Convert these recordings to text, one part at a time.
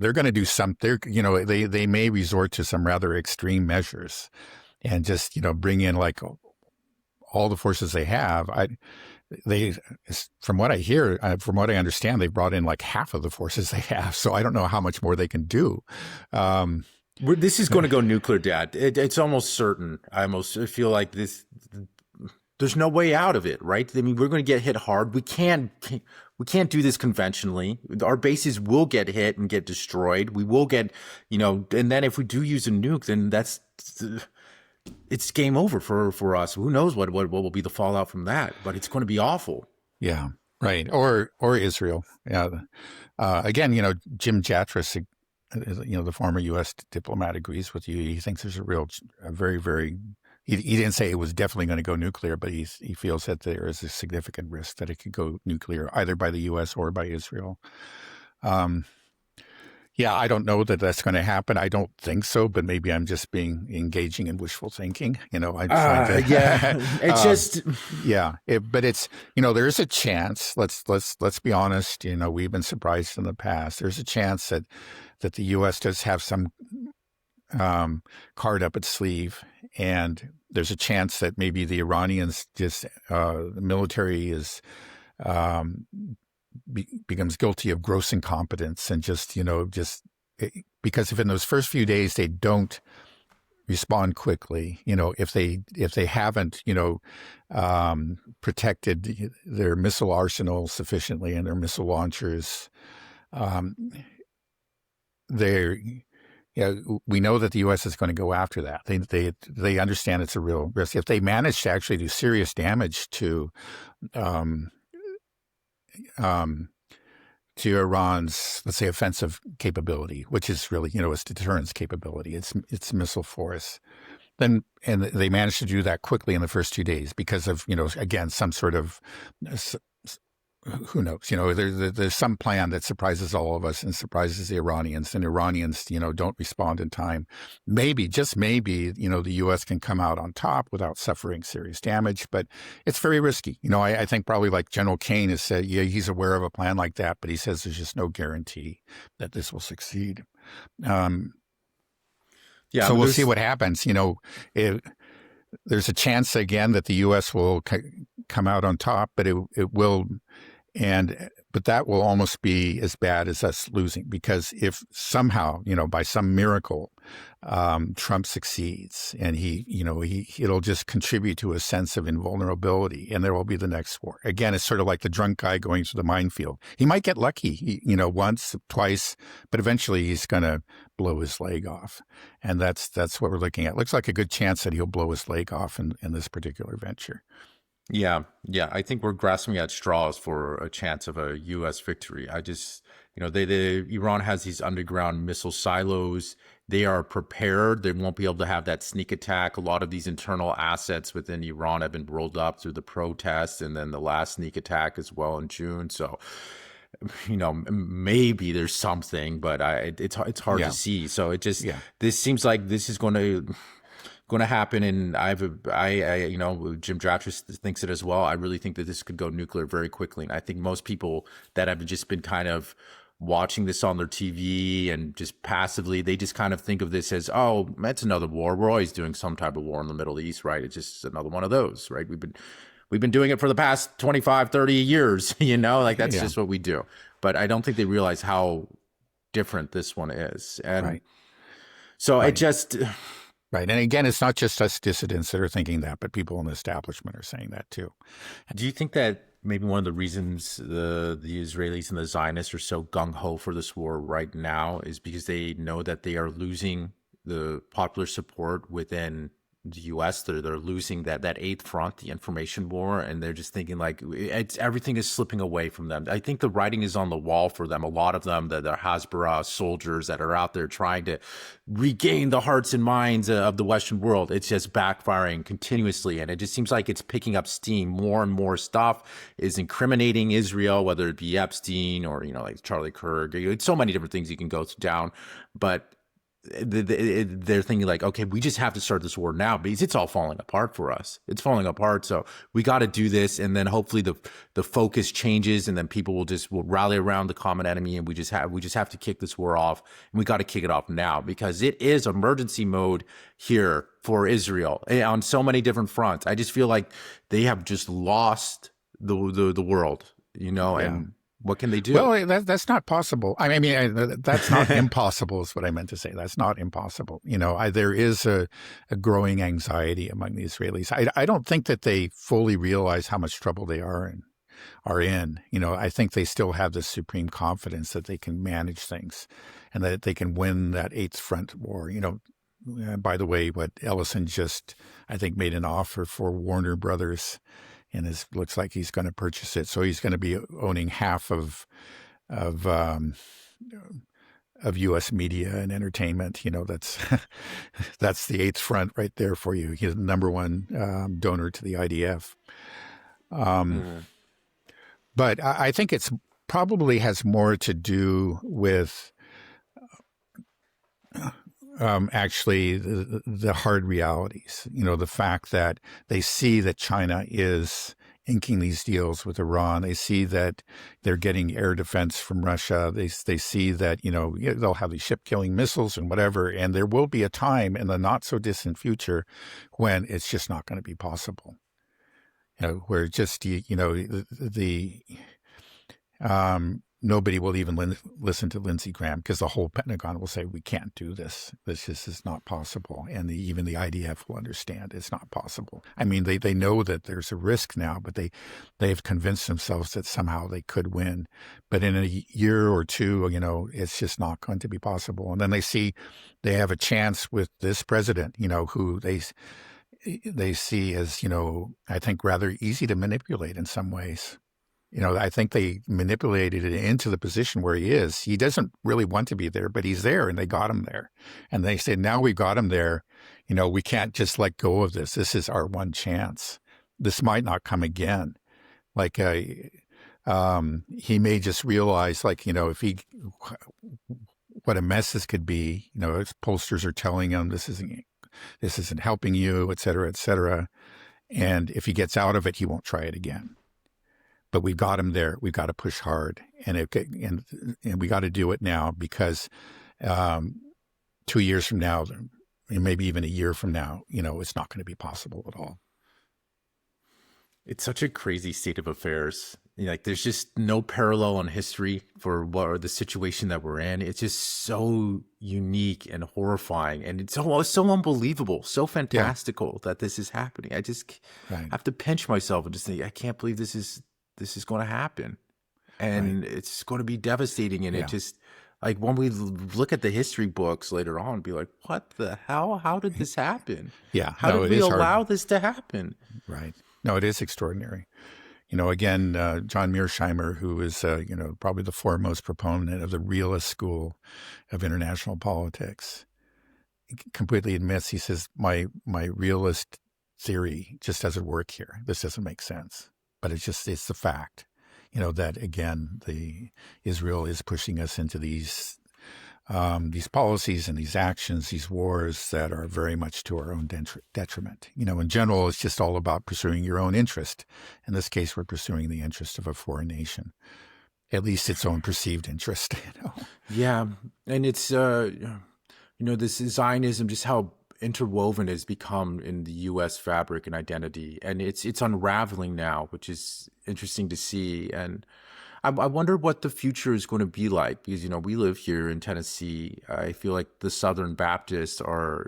they're going to do something. They may resort to some rather extreme measures and just bring in like all the forces they have. They, from what I hear, from what I understand, they've brought in like half of the forces they have. So I don't know how much more they can do. This is going to go nuclear, Dad. It's almost certain. I almost feel like this. There's no way out of it, right? I mean, we're going to get hit hard. We can't do this conventionally. Our bases will get hit and get destroyed. We will get, and then if we do use a nuke, then it's game over for us. Who knows what will be the fallout from that? But it's going to be awful. Yeah, right. Or Israel. Yeah. Again, Jim Jatras, the former U.S. diplomat, agrees with you. He thinks there's a very, very. He didn't say it was definitely going to go nuclear, but he feels that there is a significant risk that it could go nuclear, either by the U.S. or by Israel. Yeah, I don't know that that's going to happen. I don't think so, but maybe I'm just engaging in wishful thinking. It's just but it's there is a chance. Let's be honest. We've been surprised in the past. There's a chance that the U.S. does have some card up its sleeve, and there's a chance that maybe the Iranians the military is. Becomes guilty of gross incompetence and because if in those first few days they don't respond quickly, if they haven't, protected their missile arsenal sufficiently and their missile launchers, we know that the U.S. is going to go after that. They understand it's a real risk. If they manage to actually do serious damage to Iran's, let's say, offensive capability, which is really, its deterrence capability, its missile force. And they managed to do that quickly in the first 2 days because of, again, some sort of, who knows, there's some plan that surprises all of us and surprises the Iranians, and Iranians, don't respond in time. Maybe, just maybe, the U.S. can come out on top without suffering serious damage, but it's very risky. I think probably like General Kane has said, he's aware of a plan like that, but he says there's just no guarantee that this will succeed. So we'll see what happens. There's a chance again that the U.S. will come out on top, but it will, but that will almost be as bad as us losing, because if somehow, by some miracle, Trump succeeds and it'll just contribute to a sense of invulnerability, and there will be the next war. Again, it's sort of like the drunk guy going through the minefield. He might get lucky, once, twice, but eventually he's going to blow his leg off. And that's what we're looking at. Looks like a good chance that he'll blow his leg off in this particular venture. Yeah. I think we're grasping at straws for a chance of a U.S. victory. I just, Iran has these underground missile silos. They are prepared. They won't be able to have that sneak attack. A lot of these internal assets within Iran have been rolled up through the protests and then the last sneak attack as well in June. So, maybe there's something, but it's hard to see. So this seems like this is going to happen, and Jim Jatras thinks it as well. I really think that this could go nuclear very quickly, and I think most people that have just been kind of watching this on their TV and just passively, they just kind of think of this as, oh, that's another war. We're always doing some type of war in the Middle East, right? It's just another one of those, right? We've been doing it for the past 25, 30 years, that's just what we do. But I don't think they realize how different this one is. And so it just... Right. And again, it's not just us dissidents that are thinking that, but people in the establishment are saying that too. Do you think that maybe one of the reasons the Israelis and the Zionists are so gung-ho for this war right now is because they know that they are losing the popular support within the U.S. They're losing that eighth front, the information war, and they're just thinking like everything is slipping away from them. I think the writing is on the wall for them. A lot of them, they're Hasbara soldiers that are out there trying to regain the hearts and minds of the Western world. It's just backfiring continuously, and it just seems like it's picking up steam. More and more stuff is incriminating Israel, whether it be Epstein or like Charlie Kirk. It's so many different things you can go down, but they're thinking like, okay, we just have to start this war now because it's all falling apart for us. It's falling apart, so we got to do this, and then hopefully the focus changes, and then people will rally around the common enemy, and we just have to kick this war off, and we got to kick it off now because it is emergency mode here for Israel on so many different fronts. I just feel like they have just lost the world, and what can they do? Well, that's not possible. I mean, that's not impossible is what I meant to say. That's not impossible. There is a growing anxiety among the Israelis. I don't think that they fully realize how much trouble they are in. I think they still have this supreme confidence that they can manage things and that they can win that Eighth Front war. By the way, what Ellison just, I think, made an offer for Warner Brothers, and it looks like he's going to purchase it. So he's going to be owning half of U.S. media and entertainment. That's the Eighth Front right there for you. He's the number one donor to the IDF. But I think it's probably has more to do with actually the hard realities, the fact that they see that China is inking these deals with Iran. They see that they're getting air defense from Russia. They see that, they'll have these ship-killing missiles and whatever, and there will be a time in the not-so-distant future when it's just not going to be possible. Where just, nobody will even listen to Lindsey Graham because the whole Pentagon will say, we can't do this. This just is not possible. And even the IDF will understand it's not possible. I mean, they know that there's a risk now, but they've convinced themselves that somehow they could win. But in a year or two, it's just not going to be possible. And then they see they have a chance with this president, who they see as, I think rather easy to manipulate in some ways. I think they manipulated it into the position where he is. He doesn't really want to be there, but he's there, and they got him there. And they said, now we got him there. We can't just let go of this. This is our one chance. This might not come again. Like, he may just realize, like, if he, what a mess this could be. His pollsters are telling him this isn't helping you, et cetera, et cetera. And if he gets out of it, he won't try it again. But we've got him there. We've got to push hard, and we got to do it now because 2 years from now, and maybe even a year from now, it's not going to be possible at all. It's such a crazy state of affairs. There's just no parallel in history for the situation that we're in. It's just so unique and horrifying, and it's so unbelievable, so fantastical that this is happening. I just have to pinch myself and just think, I can't believe this is going to happen, and it's going to be devastating. And it just, like, when we look at the history books later on, be like, what the hell? How did this happen? How did we allow this to happen? Right. No, it is extraordinary. Again, John Mearsheimer, who is, probably the foremost proponent of the realist school of international politics, completely admits, he says, my realist theory just doesn't work here. This doesn't make sense. But it's the fact, that, again, Israel is pushing us into these policies and these actions, these wars that are very much to our own detriment. In general, it's just all about pursuing your own interest. In this case, we're pursuing the interest of a foreign nation, at least its own perceived interest. Yeah, and it's this Zionism, just how interwoven it has become in the U.S. fabric and identity, and it's unraveling now, which is interesting to see. And I wonder what the future is going to be like, because we live here in Tennessee. I feel like the Southern Baptists are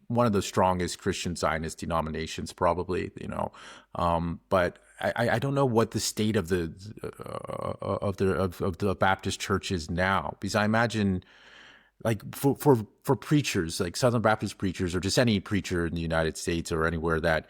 one of the strongest Christian Zionist denominations, probably. But I don't know what the state of the Baptist church is now, because I imagine, like, for preachers, like Southern Baptist preachers, or just any preacher in the United States or anywhere that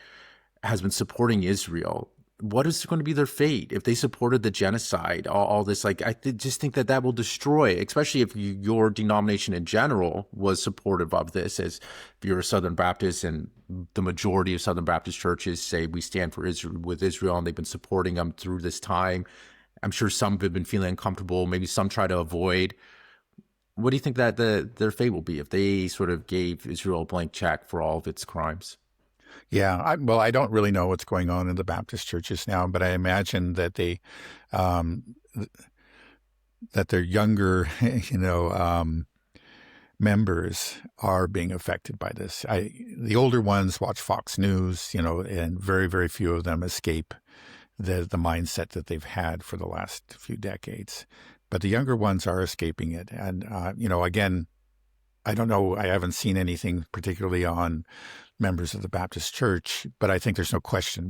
has been supporting Israel, what is going to be their fate if they supported the genocide, all this? Like, I just think that will destroy, especially if your denomination in general was supportive of this, as if you're a Southern Baptist, and the majority of Southern Baptist churches say we stand for Israel, with Israel, and they've been supporting them through this time. I'm sure some have been feeling uncomfortable. Maybe some try to avoid What do you think that their fate will be if they sort of gave Israel a blank check for all of its crimes? Yeah, I don't really know what's going on in the Baptist churches now, but I imagine that um, that their younger, members are being affected by this. The older ones watch Fox News, and very, very few of them escape the mindset that they've had for the last few decades. But the younger ones are escaping it. And, again, I don't know. I haven't seen anything particularly on members of the Baptist Church, but I think there's no question.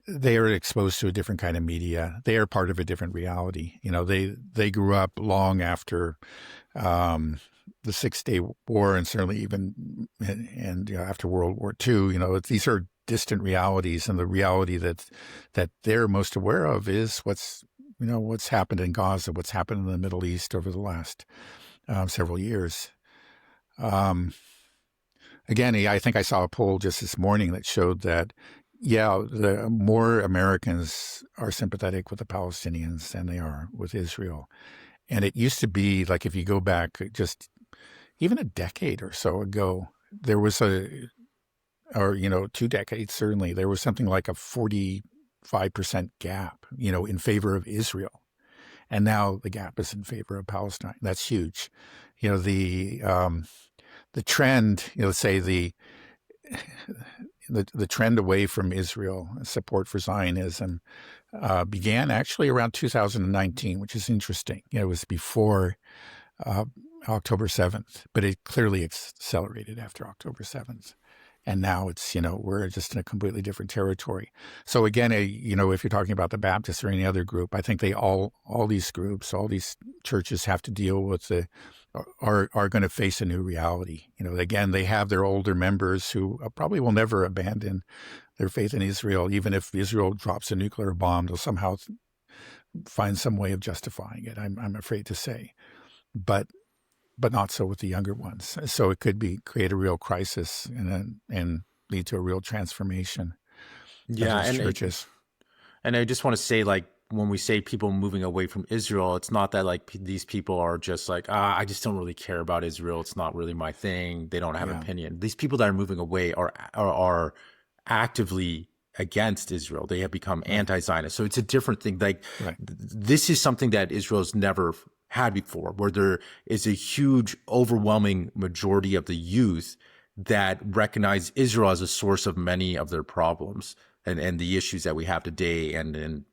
They are exposed to a different kind of media. They are part of a different reality. They grew up long after the 6-Day War, and certainly even after World War II. These are distant realities, and the reality that they're most aware of is what's happened in Gaza, what's happened in the Middle East over the last several years. Again, I think I saw a poll just this morning that showed that, the more Americans are sympathetic with the Palestinians than they are with Israel. And it used to be like, if you go back just even a decade or so ago, there was 2 decades, certainly, there was something like a 45% gap, in favor of Israel. And now the gap is in favor of Palestine. That's huge. The trend, say the trend away from Israel, support for Zionism, began actually around 2019, which is interesting. It was before October 7th, but it clearly accelerated after October 7th. And now it's, we're just in a completely different territory. So again, if you're talking about the Baptists or any other group, I think all these groups, all these churches have to deal with are going to face a new reality. Again, they have their older members who probably will never abandon their faith in Israel. Even if Israel drops a nuclear bomb, they'll somehow find some way of justifying it, I'm afraid to say. But not so with the younger ones. So it could create a real crisis and lead to a real transformation of those churches. And I just want to say, like, when we say people moving away from Israel, it's not that like these people are just like, I just don't really care about Israel. It's not really my thing. They don't have an opinion. These people that are moving away are actively against Israel. They have become anti-Zionist. So it's a different thing. Like this is something that Israel's never had before, where there is a huge, overwhelming majority of the youth that recognize Israel as a source of many of their problems and the issues that we have today, and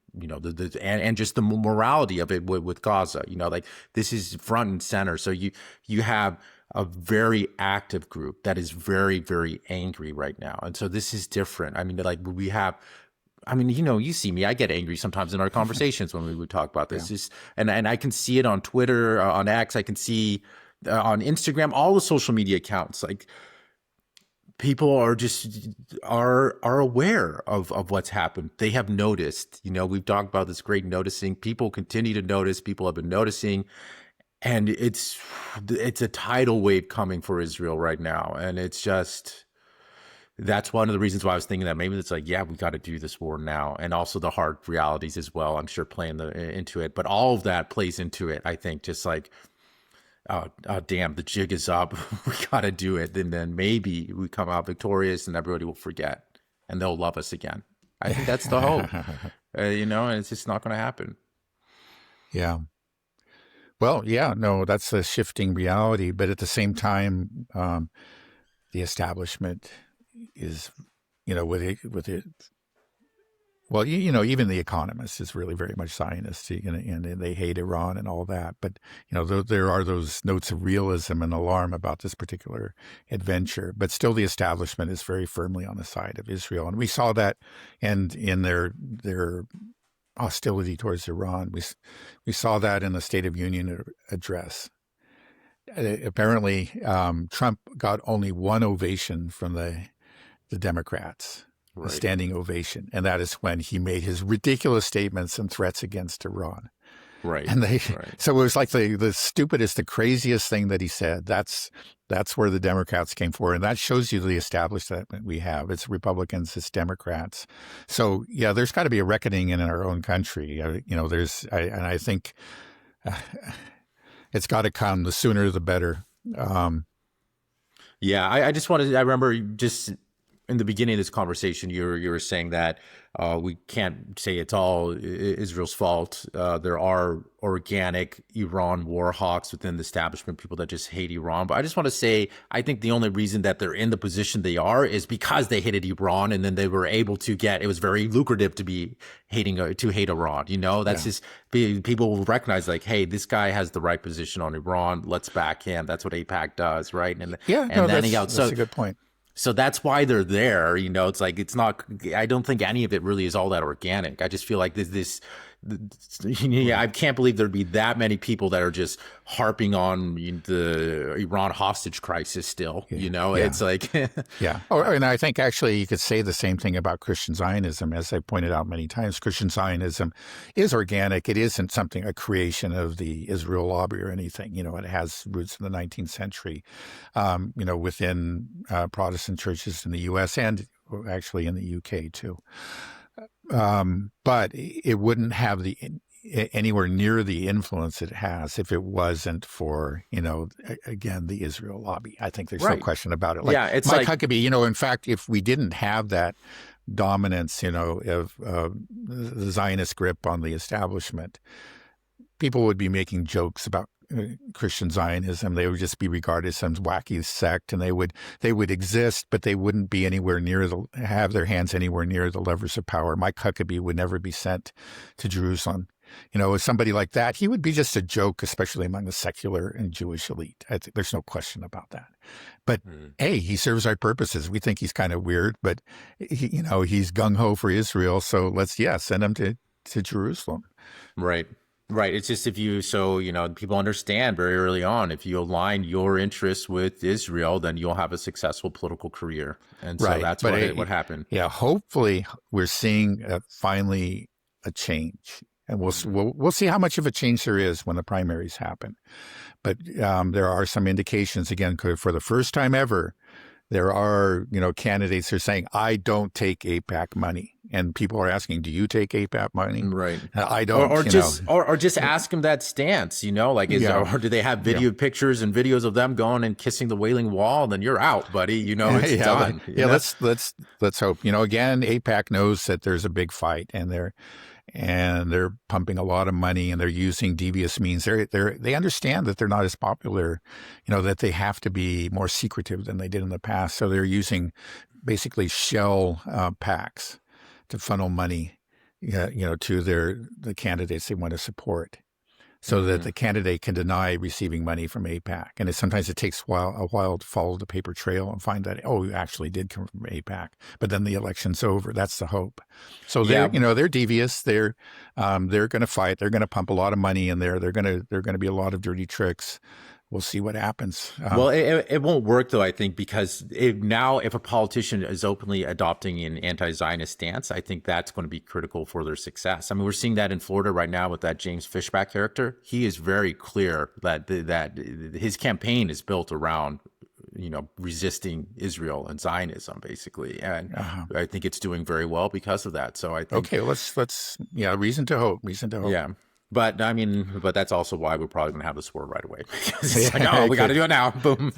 just the morality of it with Gaza. Like this is front and center. So you have a very active group that is very, very angry right now, and so this is different. I mean, like you see me, I get angry sometimes in our conversations when we would talk about this. And I can see it on Twitter, on X, I can see on Instagram, all the social media accounts. Like people are aware of what's happened. They have noticed, we've talked about this great noticing. People continue to notice. People have been noticing. And it's a tidal wave coming for Israel right now. And it's just... That's one of the reasons why I was thinking that maybe it's like, we got to do this war now. And also the hard realities as well, I'm sure, playing into it. But all of that plays into it, I think, just like, oh damn, the jig is up. We got to do it. And then maybe we come out victorious and everybody will forget and they'll love us again. I think that's the hope, and it's just not going to happen. Yeah. Well, no, that's a shifting reality. But at the same time, the establishment is, with it. Well, even The Economist is really very much Zionist, and they hate Iran and all that. But, there are those notes of realism and alarm about this particular adventure. But still, the establishment is very firmly on the side of Israel. And we saw that and in their hostility towards Iran. We saw that in the State of Union address. Apparently, Trump got only one ovation from the Democrats, a standing ovation. And that is when he made his ridiculous statements and threats against Iran. Right. And so it was like the stupidest, the craziest thing that he said. That's where the Democrats came for. And that shows you the establishment we have. It's Republicans, it's Democrats. So there's got to be a reckoning in our own country. And I think It's got to come. The sooner, the better. Yeah, I just wanted. I remember just in the beginning of this conversation, you were saying that we can't say it's all Israel's fault. There are organic Iran war hawks within the establishment, people that just hate Iran. But I just want to say, I think the only reason that they're in the position they are is because they hated Iran, and then they were able to get. It was very lucrative to be to hate Iran. You know, that's just people will recognize like, hey, this guy has the right position on Iran. Let's back him. That's what AIPAC does, right? And that's a good point. So that's why they're there. You know, it's like, it's not, I don't think any of it really is all that organic. I just feel like I can't believe there'd be that many people that are just harping on the Iran hostage crisis still, you know, it's like. Yeah. And I think actually you could say the same thing about Christian Zionism. As I pointed out many times, Christian Zionism is organic. It isn't a creation of the Israel lobby or anything. You know, it has roots in the 19th century, within Protestant churches in the U.S. and actually in the U.K. too. But it wouldn't have anywhere near the influence it has if it wasn't for, again, the Israel lobby. I think there's no question about it. Like, it's Mike Huckabee, in fact, if we didn't have that dominance, of the Zionist grip on the establishment, people would be making jokes about Christian Zionism. They would just be regarded as some wacky sect, and they would exist, but they wouldn't be anywhere near have their hands anywhere near the levers of power. Mike Huckabee would never be sent to Jerusalem. As somebody like that, he would be just a joke, especially among the secular and Jewish elite. I think there's no question about that. But hey, he serves our purposes. We think he's kind of weird, but he's gung ho for Israel. So let's send him to Jerusalem. Right. Right. It's just people understand very early on, if you align your interests with Israel, then you'll have a successful political career. And so that's what happened. Yeah. Hopefully we're seeing finally a change, and we'll see how much of a change there is when the primaries happen. But there are some indications, again, for the first time ever, there are, candidates who are saying, I don't take AIPAC money. And people are asking, do you take AIPAC money? Right. I don't. Or just ask them that stance, or do they have pictures and videos of them going and kissing the Wailing Wall? Then you're out, buddy. It's done. Let's hope. Again, AIPAC knows that there's a big fight, and they're pumping a lot of money, and they're using devious means. They understand that they're not as popular, that they have to be more secretive than they did in the past. So they're using basically shell PACs to funnel money, to the candidates they want to support, so that the candidate can deny receiving money from AIPAC. And sometimes it takes a while to follow the paper trail and find that, it actually did come from AIPAC. But then the election's over. That's the hope. So they're devious. They're going to fight. They're going to pump a lot of money in there. They're going to be a lot of dirty tricks. We'll see what happens. Well, it won't work, though, I think, because if a politician is openly adopting an anti-Zionist stance, I think that's going to be critical for their success. I mean, we're seeing that in Florida right now with that James Fishback character. He is very clear that his campaign is built around resisting Israel and Zionism, basically. And I think it's doing very well because of that. So I think. Okay, let's reason to hope. Yeah. But that's also why we're probably going to have this war right away. Because it's we got to do it now. Boom.